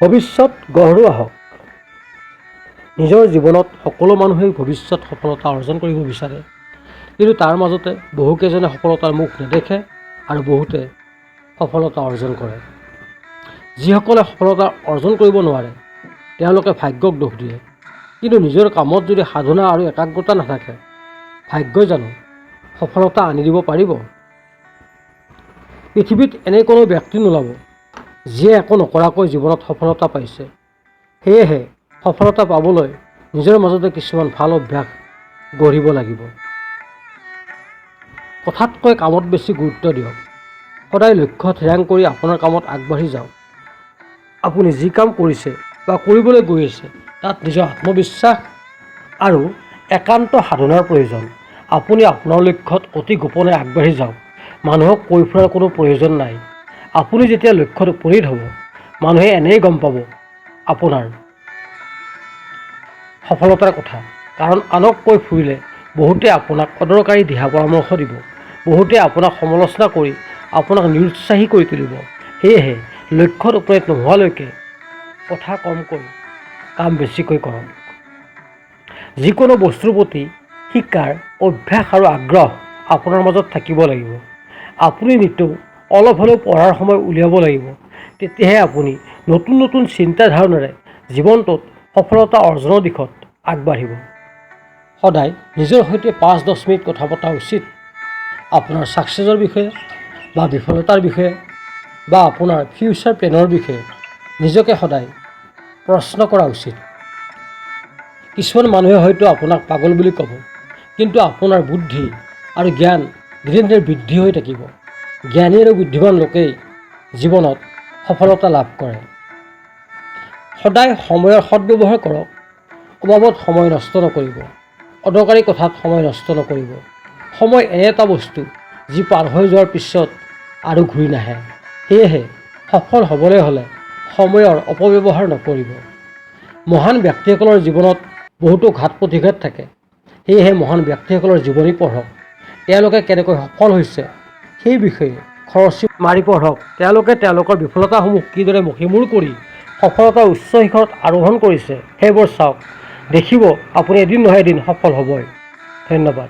ভৱিষ্যত গঢ়োৱা হওক। নিজৰ জীৱনত সকলো মানুহেই ভৱিষ্যত সফলতা অৰ্জন কৰিব বিচাৰে, কিন্তু তাৰ মাজতে বহুকেইজনে সফলতাৰ মুখ নেদেখে আৰু বহুতে সফলতা অৰ্জন কৰে। যিসকলে সফলতা অৰ্জন কৰিব নোৱাৰে তেওঁলোকে ভাগ্যক দোষ দিয়ে, কিন্তু নিজৰ কামত যদি সাধনা আৰু একাগ্ৰতা নাথাকে ভাগ্যই জানো সফলতা আনি দিব পাৰিব? পৃথিৱীত এনে কোনো ব্যক্তি নোলাব যিয়ে একো নকৰাকৈ জীৱনত সফলতা পাইছে। সেয়েহে সফলতা পাবলৈ নিজৰ মাজতে কিছুমান ভাল অভ্যাস গঢ়িব লাগিব। কথাতকৈ কামত বেছি গুৰুত্ব দিয়ক। সদায় লক্ষ্য থিৰাং কৰি আপোনাৰ কামত আগবাঢ়ি যাওক। আপুনি যি কাম কৰিছে বা কৰিবলৈ গৈ আছে তাত নিজৰ আত্মবিশ্বাস আৰু একান্ত সাধনাৰ প্ৰয়োজন। আপুনি আপোনাৰ লক্ষ্যত অতি গোপনে আগবাঢ়ি যাওক। মানুহক কৈ ফুৰাৰ কোনো প্ৰয়োজন নাই। আপুনি যেতিয়া লক্ষ্যত উপনীত হ'ব মানুহে এনেই গম পাব আপোনাৰ সফলতাৰ কথা, কাৰণ আনক কৈ ফুৰিলে বহুতে আপোনাক অদৰকাৰী দিহা পৰামৰ্শ দিব, বহুতে আপোনাক সমালোচনা কৰি আপোনাক নিৰুৎসাহী কৰি তুলিব। সেয়েহে লক্ষ্যত উপনীত নোহোৱালৈকে কথা কমকৈ কাম বেছিকৈ কৰক। যিকোনো বস্তুৰ প্ৰতি শিকাৰ অভ্যাস আৰু আগ্ৰহ আপোনাৰ মাজত থাকিব লাগিব। আপুনি নিতৌ অলপ হ'লেও পঢ়াৰ সময় উলিয়াব লাগিব। তেতিয়াহে আপুনি নতুন নতুন চিন্তাধাৰণাৰে জীৱনটোত সফলতা অৰ্জনৰ দিশত আগবাঢ়িব। সদায় নিজৰ সৈতে 5-10 মিনিট কথা পতা উচিত। আপোনাৰ ছাকচেছৰ বিষয়ে বা বিফলতাৰ বিষয়ে বা আপোনাৰ ফিউচাৰ প্লেনৰ বিষয়ে নিজকে সদায় প্ৰশ্ন কৰা উচিত। কিছুমান মানুহে হয়তো আপোনাক পাগল বুলি ক'ব, কিন্তু আপোনাৰ বুদ্ধি আৰু জ্ঞান দিনে দিনে বৃদ্ধি হৈ থাকিব। জ্ঞানী আৰু বুদ্ধিমান লোকেই জীৱনত সফলতা লাভ কৰে। সদায় সময়ৰ সদ্ব্যৱহাৰ কৰক। অবাবত সময় নষ্ট নকৰিব। অদৰকাৰী কথাত সময় নষ্ট নকৰিব। সময় এনে এটা বস্তু যি পাৰ হৈ যোৱাৰ পিছত আৰু ঘূৰি নাহে। সেয়েহে সফল হ'বলৈ হ'লে সময়ৰ অপব্যৱহাৰ নকৰিব। মহান ব্যক্তিসকলৰ জীৱনত বহুতো ঘাত প্ৰতিঘাত থাকে। সেয়েহে মহান ব্যক্তিসকলৰ জীৱনী পঢ়ক। তেওঁলোকে কেনেকৈ সফল হৈছে সেই বিষয়ে খৰচি মাৰি পঢ়ক। তেওঁলোকে তেওঁলোকৰ বিফলতাসমূহ কিদৰে মষিমূৰ কৰি সফলতাৰ উচ্চ শিখৰত আৰোহণ কৰিছে সেইবোৰ চাওক। দেখিব আপুনি এদিন নহয় এদিন সফল হ'বই। ধন্যবাদ।